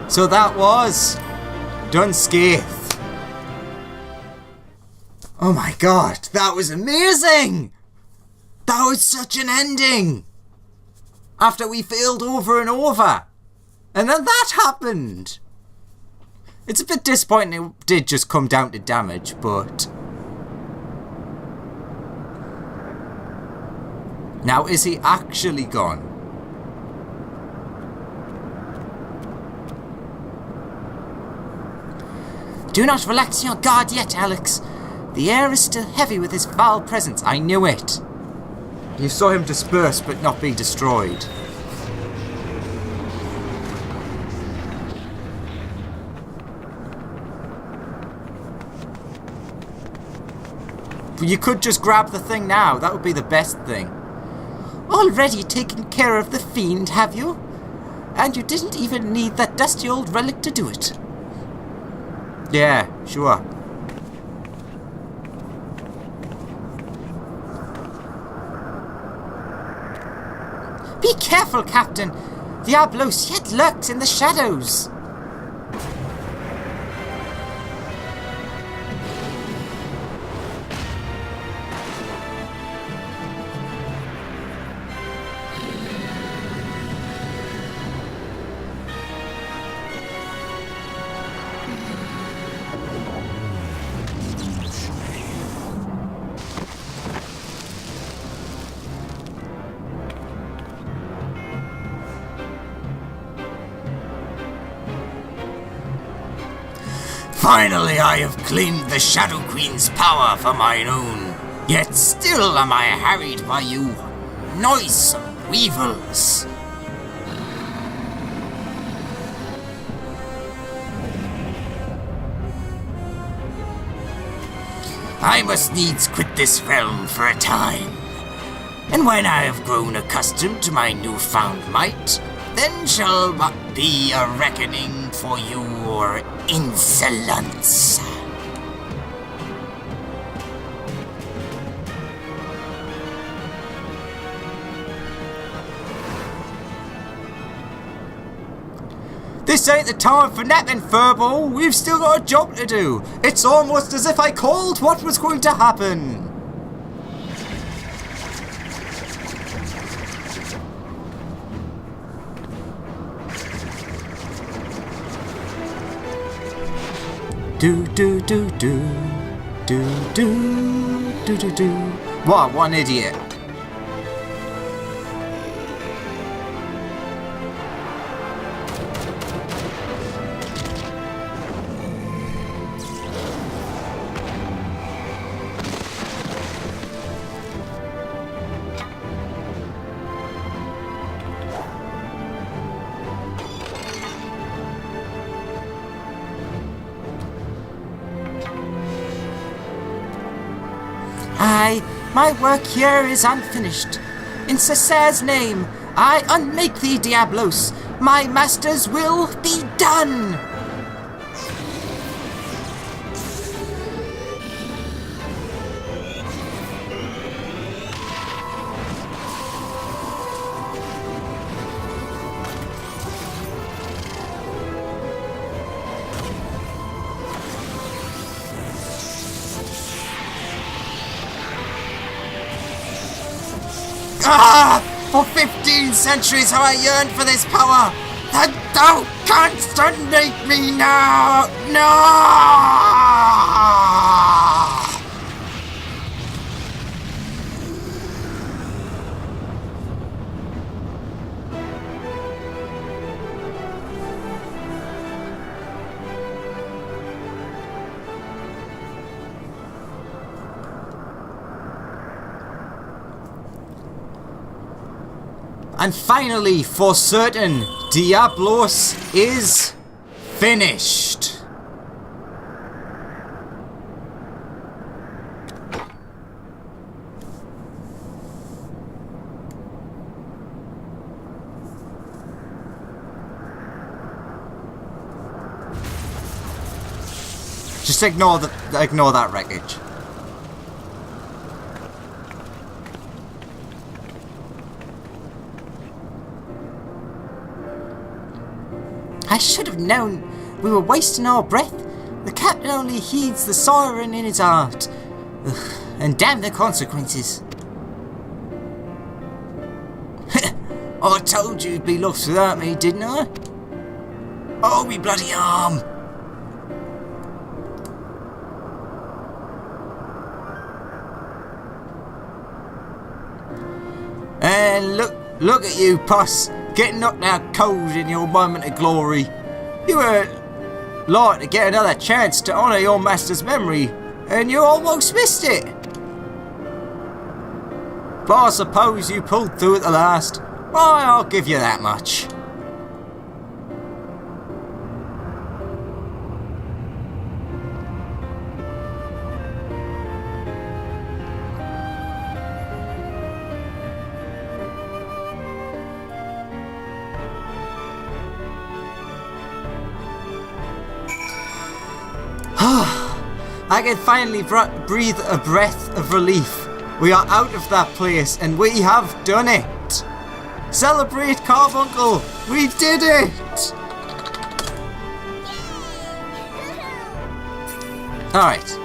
So that was done, Scaith. Oh my god, that was amazing! That was such an ending! After we failed over and over. And then that happened! It's a bit disappointing it did just come down to damage, but... Now, is he actually gone? Do not relax your guard yet, Alex. The air is still heavy with his foul presence. I knew it. You saw him disperse but not be destroyed. But you could just grab the thing now. That would be the best thing. Already taken care of the fiend, have you? And you didn't even need that dusty old relic to do it. Yeah, sure. Be careful, Captain. Diablos yet lurks in the shadows. Finally I have claimed the Shadow Queen's power for mine own, yet still am I harried by you noisome weevils. I must needs quit this realm for a time, and when I have grown accustomed to my newfound might, then shall be a reckoning for your insolence. This ain't the time for napping, Furball. We've still got a job to do. It's almost as if I called what was going to happen. Do do do do do do do do do. What one idiot. My work here is unfinished. In Cesar's name, I unmake thee, Diablos. My master's will be done. For 15 centuries have I yearned for this power, that thou canst unmake me now! No! And finally, for certain, Diablos is finished. Just ignore that wreckage. I should have known we were wasting our breath. The captain only heeds the siren in his heart. Ugh, and damn the consequences. I told you you'd be lost without me, didn't I? Oh, me bloody arm! And look at you, puss, getting knocked out cold in your moment of glory. You were like to get another chance to honour your master's memory, and you almost missed it. But I suppose you pulled through at the last. Why, I'll give you that much. I can finally breathe a breath of relief. We are out of that place and we have done it. Celebrate, Carbuncle! We did it! Alright.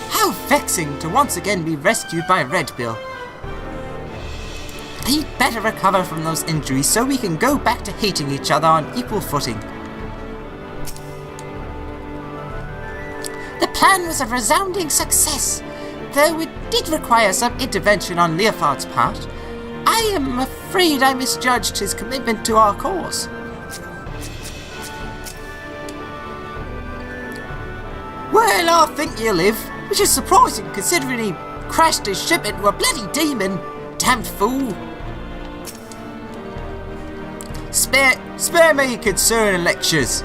How vexing to once again be rescued by Red Bill. He'd better recover from those injuries so we can go back to hating each other on equal footing. The plan was a resounding success, though it did require some intervention on Leofard's part. I am afraid I misjudged his commitment to our cause. Well, I think you live, which is surprising considering he crashed his ship into a bloody demon. Damned fool. Spare me concerning lectures.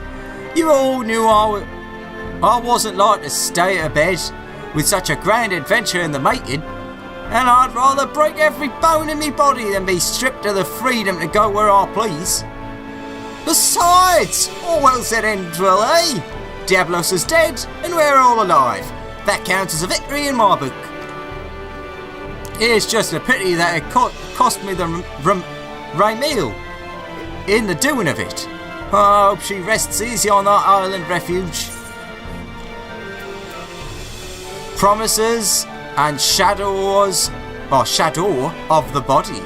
You all knew I wasn't like to stay at bed with such a grand adventure in the making, and I'd rather break every bone in me body than be stripped of the freedom to go where I please. Besides, all well said ends well, eh? Diablos is dead, and we're all alive. That counts as a victory in my book. It's just a pity that it cost me the Raimil in the doing of it. I hope she rests easy on that island refuge. Promises and shadows, or shadow of the body.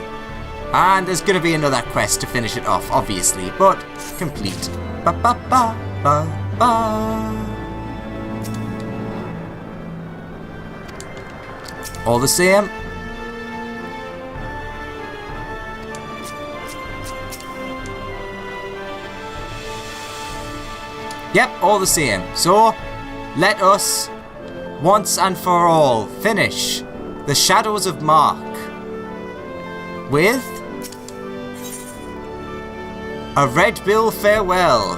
And there's going to be another quest to finish it off, obviously, but complete. Ba ba ba ba ba. All the same. Yep, all the same. So, let us once and for all finish the Shadows of Mark with a Red Bill farewell.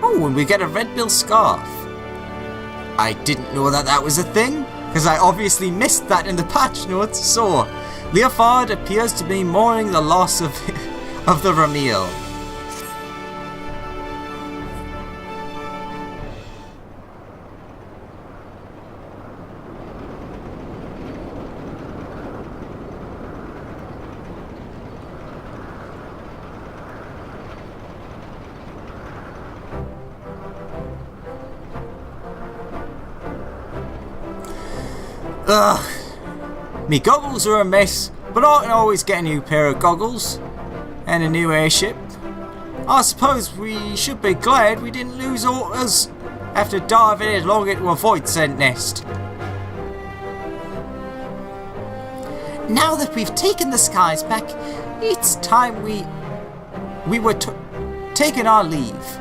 Oh, and we get a Red Bill scarf. I didn't know that was a thing, because I obviously missed that in the patch notes. So, Leofard appears to be mourning the loss of the Ramil. Ugh, me goggles are a mess, but I can always get a new pair of goggles and a new airship. I suppose we should be glad we didn't lose Orcas after diving headlong into a void scent nest. Now that we've taken the skies back, it's time we were taking our leave.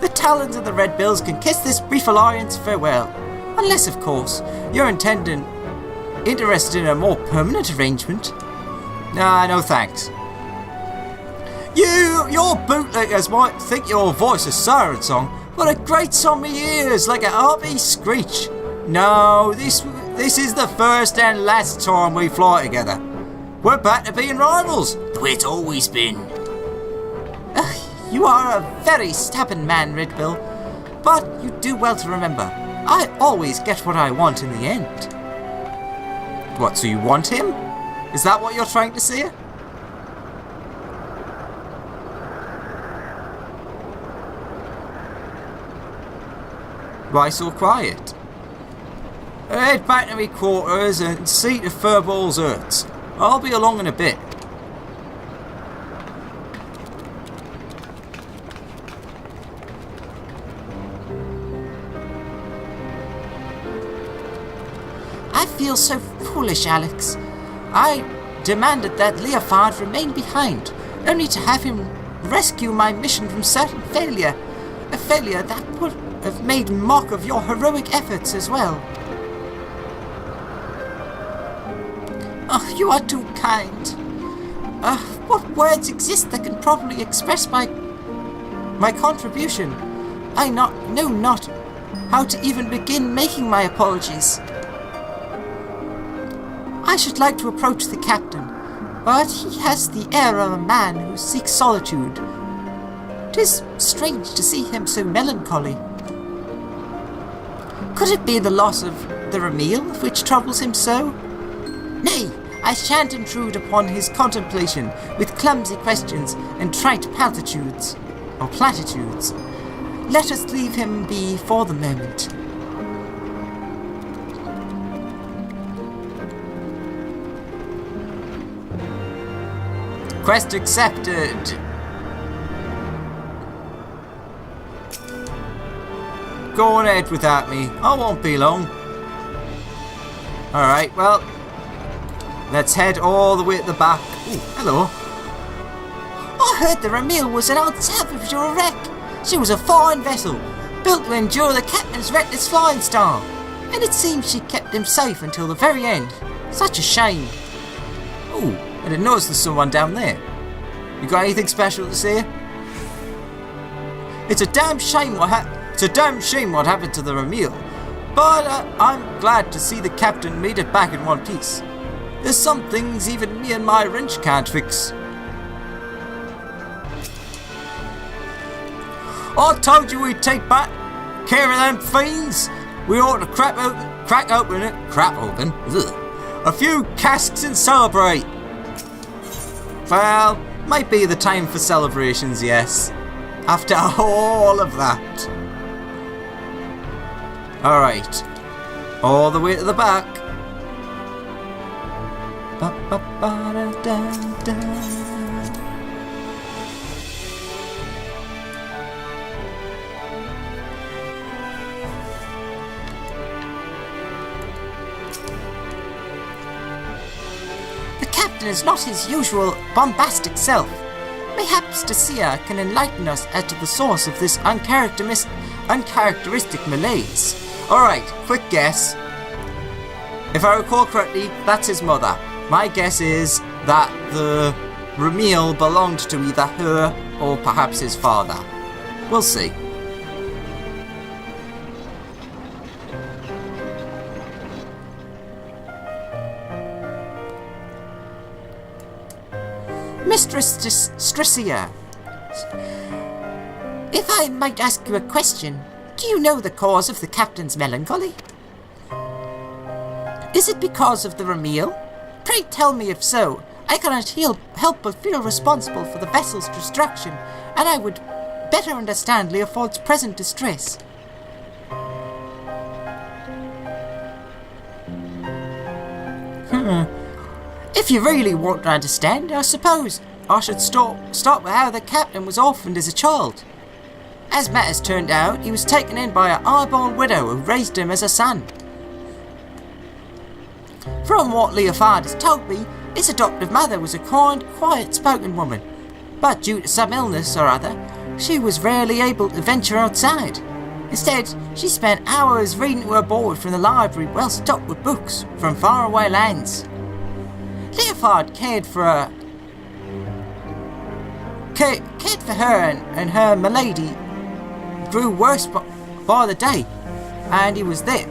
The Talons and the Red Bills can kiss this brief alliance farewell. Unless, of course, you're interested in a more permanent arrangement. Nah, no thanks. Your bootleggers might think your voice is siren song, but it grates on me ears like a harpy screech. No, this is the first and last time we fly together. We're back to being rivals, the way it's always been. You are a very stubborn man, Red Bill, but you do well to remember. I always get what I want in the end. What, so you want him? Is that what you're trying to say? Why so quiet? Head back to me quarters and see to Furball's hurts. I'll be along in a bit. I feel so foolish, Alex. I demanded that Leofard remain behind, only to have him rescue my mission from certain failure. A failure that would have made mock of your heroic efforts as well. Oh, you are too kind. What words exist that can properly express my contribution? I know not how to even begin making my apologies. I should like to approach the captain, but he has the air of a man who seeks solitude. 'Tis strange to see him so melancholy. Could it be the loss of the Ramil which troubles him so? Nay, I shan't intrude upon his contemplation with clumsy questions and trite platitudes. Let us leave him be for the moment. Quest accepted. Go on ahead without me. I won't be long. Alright, well, let's head all the way at the back. Ooh, hello. I heard the Ramil was an old salvage or a wreck. She was a fine vessel, built to endure the captain's reckless flying style, and it seems she kept him safe until the very end. Such a shame. Ooh, I didn't notice there's someone down there. You got anything special to say? It's a damn shame what happened to the Ramil, but I'm glad to see the captain made it back in one piece. There's some things even me and my wrench can't fix. I told you we'd take back care of them fiends. We ought to crack open a few casks and celebrate. Well, might be the time for celebrations, yes. After all of that. Alright. All the way to the back. The captain is not his usual bombastic self. Mayhaps Dacia can enlighten us as to the source of this uncharacteristic malaise. Alright, quick guess. If I recall correctly, that's his mother. My guess is that the Ramil belonged to either her or perhaps his father. We'll see. Mistress Stricia, if I might ask you a question, do you know the cause of the captain's melancholy? Is it because of the Ramil? Pray tell me if so. I cannot help but feel responsible for the vessel's destruction, and I would better understand Leopold's present distress. If you really want to understand, I suppose I should start with how the captain was orphaned as a child. As matters turned out, he was taken in by an highborn widow who raised him as a son. From what Leofard has told me, his adoptive mother was a kind, quiet-spoken woman, but due to some illness or other, she was rarely able to venture outside. Instead, she spent hours reading to her board from the library well stocked with books from faraway lands. Leofard cared for her and her malady grew worse by the day, and he was there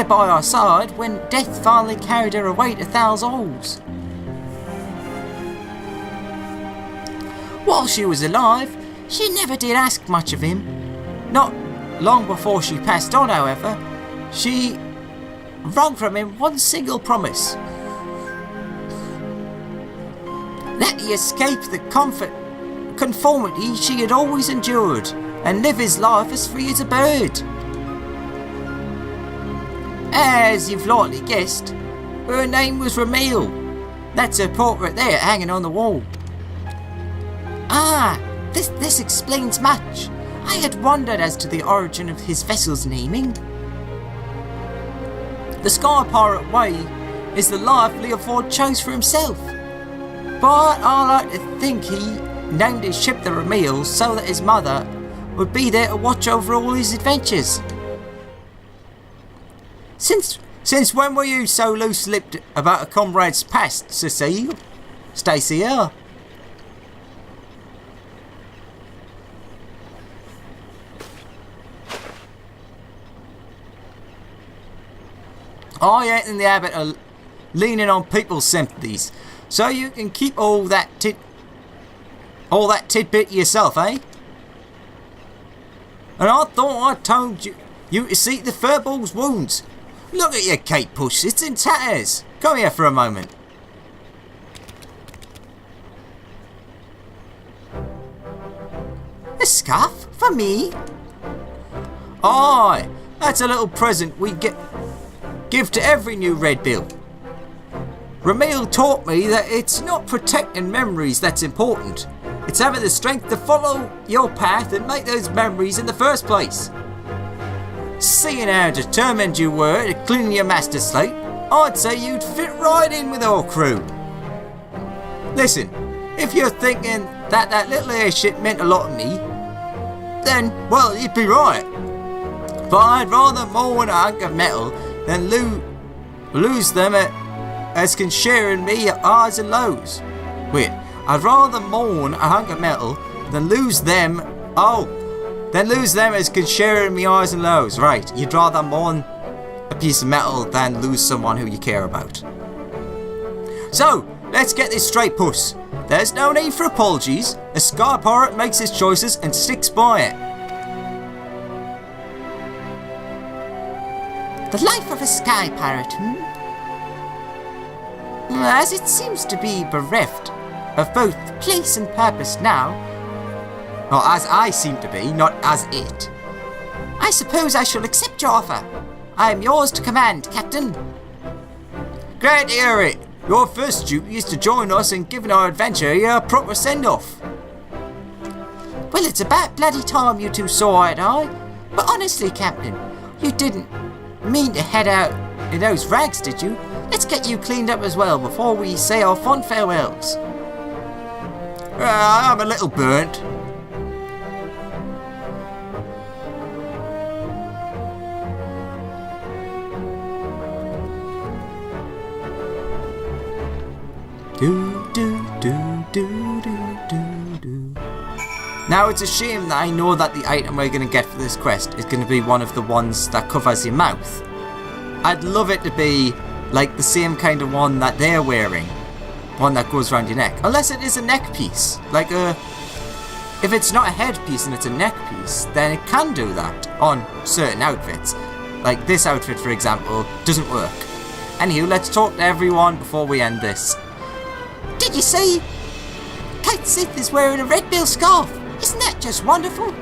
by her side when death finally carried her away to Thal's halls. While she was alive, she never did ask much of him. Not long before she passed on, however, she wrung from him one single promise: that he escape the conformity she had always endured and live his life as free as a bird. As you've likely guessed, her name was Ramil. That's her portrait there, hanging on the wall. Ah, this explains much. I had wondered as to the origin of his vessel's naming. The Sky Pirate Way is the life Leopold chose for himself. But I like to think he named his ship the Ramil so that his mother would be there to watch over all his adventures. Since when were you so loose-lipped about a comrade's past, Cecile? Stacy? I ain't in the habit of leaning on people's sympathies, so you can keep all that tidbit yourself, eh? And I thought I told you to see the furball's wounds. Look at your cape, Puss, it's in tatters. Come here for a moment. A scarf? For me? Aye, that's a little present we give to every new Red Bill. Ramil taught me that it's not protecting memories that's important. It's having the strength to follow your path and make those memories in the first place. Seeing how determined you were to clean your master slate, I'd say you'd fit right in with our crew. Listen, if you're thinking that little airship meant a lot to me, then, well, you'd be right. But I'd rather mourn a hunk of metal than lose them as can share in me at highs and lows. Wait, I'd rather mourn a hunk of metal than lose them. Then lose them as can share in me highs and lows. Right, you'd rather mourn a piece of metal than lose someone who you care about. So, let's get this straight, Puss. There's no need for apologies. A Sky Pirate makes his choices and sticks by it. The life of a Sky Pirate, As it seems to be bereft of both place and purpose now. Well, as I seem to be, not as it. I suppose I shall accept your offer. I am yours to command, Captain. Glad to hear it. Your first duty is to join us in giving our adventure a proper send-off. Well, it's about bloody time you two saw eye to eye. But honestly, Captain, you didn't mean to head out in those rags, did you? Let's get you cleaned up as well before we say our fond farewells. I'm a little burnt. Now it's a shame that I know that the item we're going to get for this quest is going to be one of the ones that covers your mouth. I'd love it to be like the same kind of one that they're wearing, one that goes around your neck, unless it is a neck piece. Like if it's not a headpiece and it's a neck piece, then it can do that on certain outfits. Like this outfit, for example, doesn't work. Anywho, let's talk to everyone before we end this. Did you see? Kate Sith is wearing a Red Bill scarf. Isn't that just wonderful?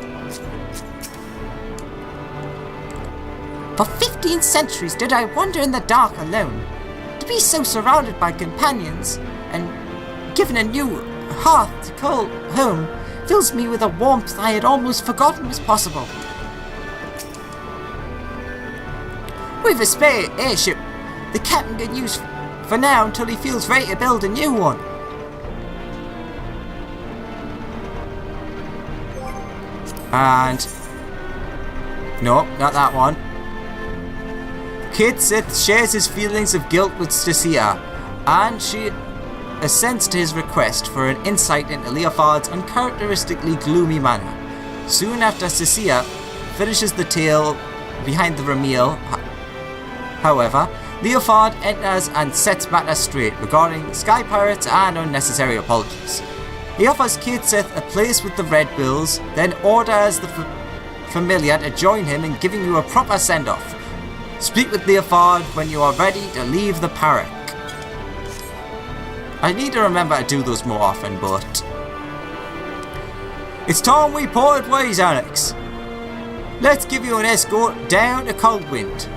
For 15 centuries did I wander in the dark alone. To be so surrounded by companions and given a new hearth to call home fills me with a warmth I had almost forgotten was possible. With a spare airship, the captain can use for now until he feels ready to build a new one. And no, not that one. Kid Sith shares his feelings of guilt with Stacia, and she assents to his request for an insight into Leofard's uncharacteristically gloomy manner. Soon after Stacia finishes the tale behind the Ramil, however, Leofard enters and sets matters straight regarding Sky Pirates and unnecessary apologies. He offers Kid Sith a place with the Red Bills, then orders the familiar to join him in giving you a proper send-off. Speak with Leofard when you are ready to leave the Parrot. I need to remember to do those more often, but it's time we parted ways, Alex. Let's give you an escort down to Coldwind.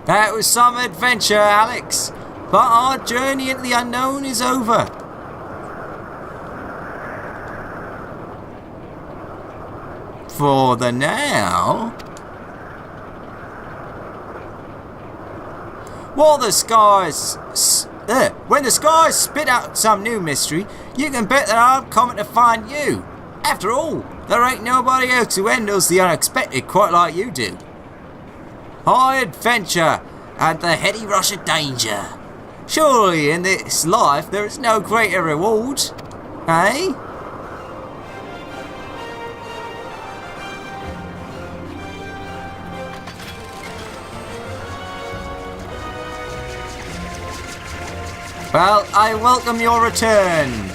That was some adventure, Alex. But our journey into the unknown is over. For the now. When the skies spit out some new mystery, you can bet that I'm coming to find you. After all, there ain't nobody else who handles the unexpected quite like you do. High adventure and the heady rush of danger. Surely in this life there is no greater reward, eh? Well, I welcome your return.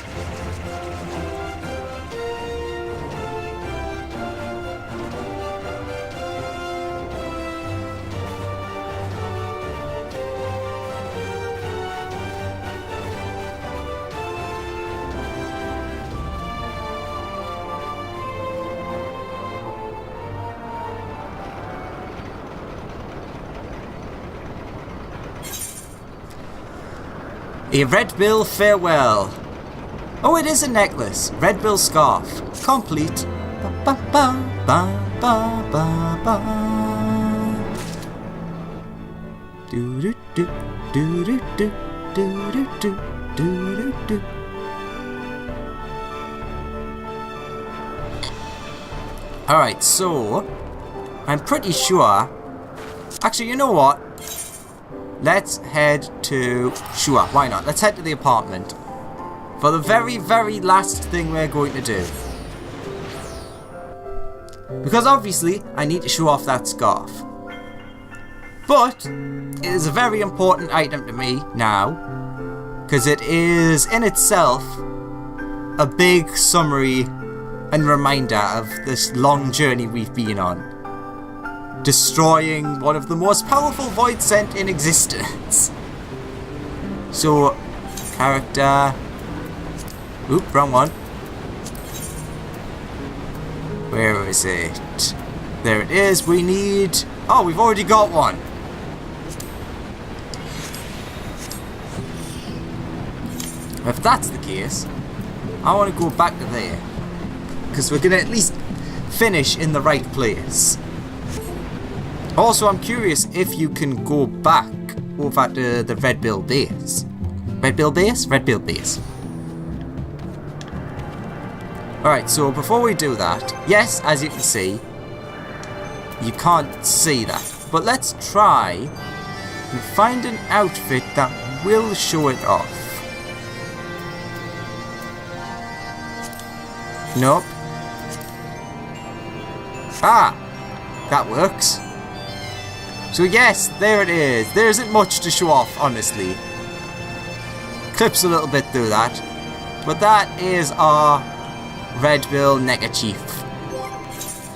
A Red Bill farewell. Oh, it is a necklace. Red Bill scarf. Complete. Ba, ba, ba, ba, ba, ba. Do do do do do do do do do do do. Alright, so I'm pretty sure. Actually, you know what? Let's head to... Sure, why not? Let's head to the apartment. For the very, very last thing we're going to do. Because obviously, I need to show off that scarf. But, it is a very important item to me now. Because it is, in itself, a big summary and reminder of this long journey we've been on. Destroying one of the most powerful void scent in existence. So, character... Oop, wrong one. Where is it? There it is. We need... Oh, we've already got one. If that's the case, I want to go back to there. Because we're going to at least finish in the right place. Also, I'm curious if you can go back over to the Red Bill base. Red Bill base? Red Bill base. Alright, so before we do that, yes, as you can see, you can't see that. But let's try and find an outfit that will show it off. Nope. Ah! That works. So yes, there it is. There isn't much to show off, honestly. Clips a little bit through that. But that is our Red Bill neckerchief.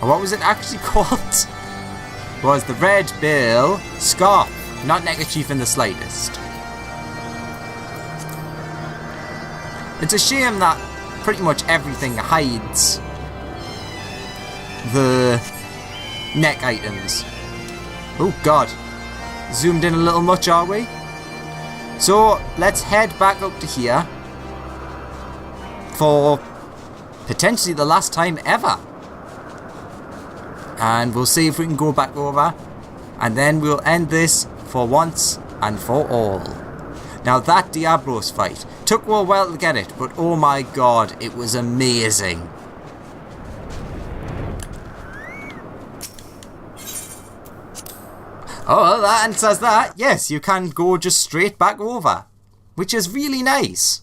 And what was it actually called? It was the Red Bill scarf. Not neckerchief in the slightest. It's a shame that pretty much everything hides the neck items. Oh god, zoomed in a little much, are we? So let's head back up to here for potentially the last time ever. And we'll see if we can go back over, and then we'll end this for once and for all. Now that Diablos fight took a while to get it, but oh my god, it was amazing. Oh, well, that answers that. Yes, you can go just straight back over, which is really nice.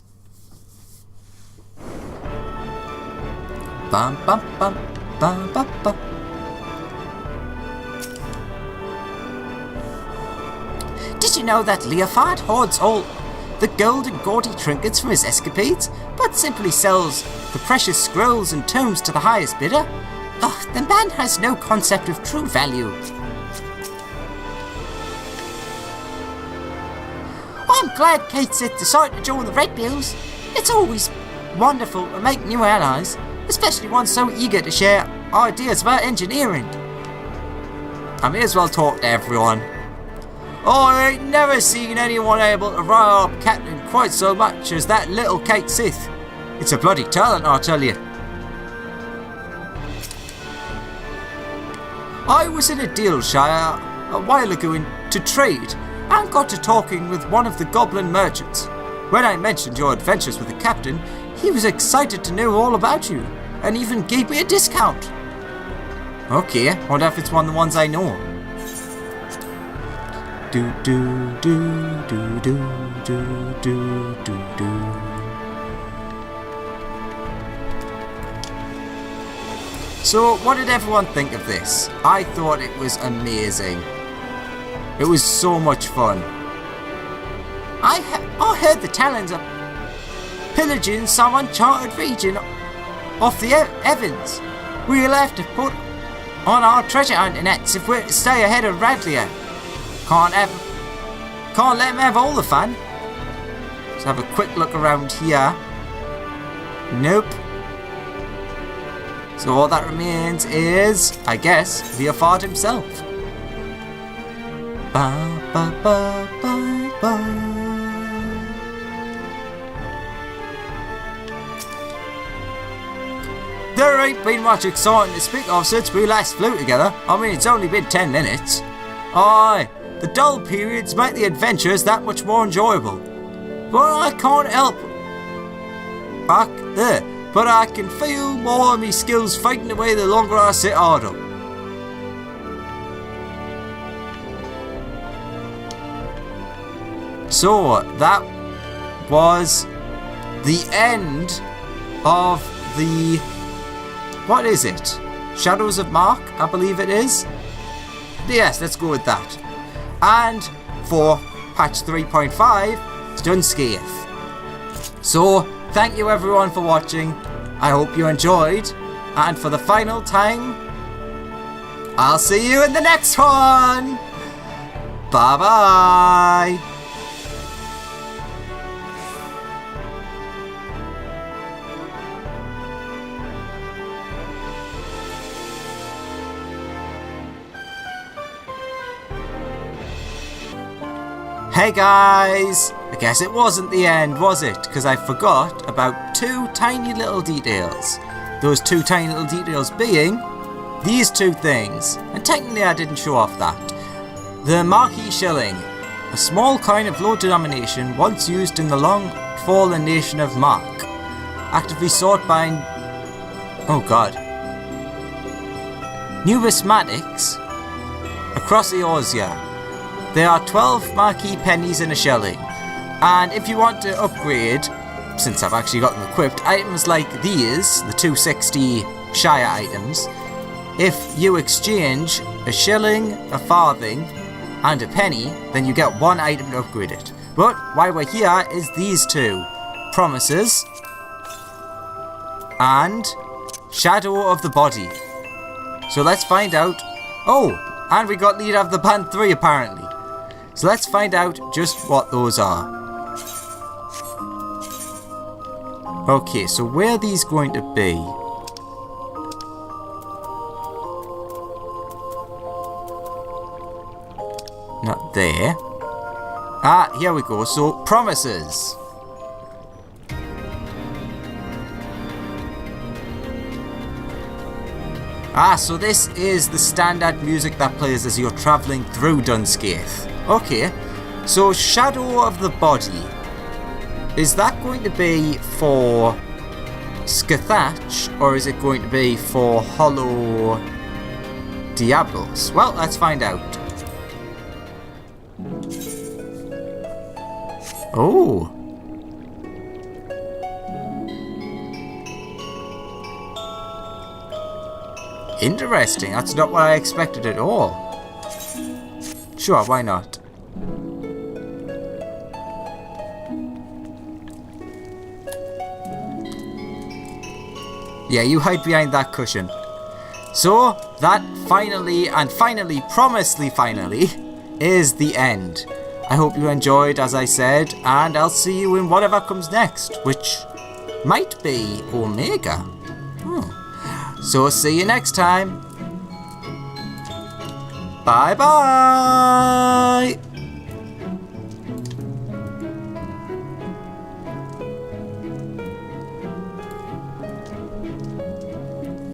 Bum bum bum bum bum bum. Did you know that Leofard hoards all the gold and gaudy trinkets from his escapades, but simply sells the precious scrolls and tomes to the highest bidder? Ugh, the man has no concept of true value. I'm glad Kate said decided to join the Red Bills. It's always wonderful to make new allies, especially one so eager to share ideas about engineering. I may as well talk to everyone. I ain't never seen anyone able to rile up Catelyn quite so much as that little XIV. It's a bloody talent, I'll tell you. I was in Adilshire a while ago to trade and got to talking with one of the goblin merchants. When I mentioned your adventures with the captain, he was excited to know all about you and even gave me a discount. Okay, what if it's one of the ones I know? Do do do do do do do do do. So, what did everyone think of this? I thought it was amazing. It was so much fun. I heard the Talons are pillaging some uncharted region off the Evans. We'll have to put on our treasure hunting nets if we're to stay ahead of Radlia. Can't let them have all the fun. Let's have a quick look around here. Nope. So all that remains is, I guess, Leofard himself. Ba ba ba ba ba. There ain't been much exciting to speak of since we last flew together. I mean, it's only been 10 minutes. Aye, the dull periods make the adventures that much more enjoyable. But I can't help. But I can feel more of me skills fading away the longer I sit idle. So, that was the end of the... What is it? Shadows of Mark, I believe it is. Yes, let's go with that. And for patch 3.5, it's done Scaith. So, thank you everyone for watching. I hope you enjoyed. And for the final time, I'll see you in the next one. Bye bye. Hey guys! I guess it wasn't the end, was it? Because I forgot about two tiny little details. Those two tiny little details being these two things. And technically I didn't show off that. The Marquis Shilling, a small coin of low denomination once used in the long fallen nation of Mark. Actively sought by... oh god. Numismatics across Eorzea. There are 12 Marquis pennies in a shilling, and if you want to upgrade, since I've actually got them equipped, items like these, the 260 Shire items, if you exchange a shilling, a farthing, and a penny, then you get one item to upgrade it. But why we're here is these two, Promises and Shadow of the Body. So let's find out. Oh, and we got leader of the Band 3 apparently. So let's find out just what those are. Okay, so where are these going to be? Not there. Ah, here we go. So, Promises. Ah, so this is the standard music that plays as you're travelling through Scaith. Okay, so Shadow of the Body. Is that going to be for Scaith, or is it going to be for Hollow Diablos? Well, let's find out. Oh. Interesting, that's not what I expected at all. Sure, why not? Yeah, you hide behind that cushion. So, that finally, promisely finally, is the end. I hope you enjoyed, as I said, and I'll see you in whatever comes next, which might be Omega. So, see you next time. Bye bye!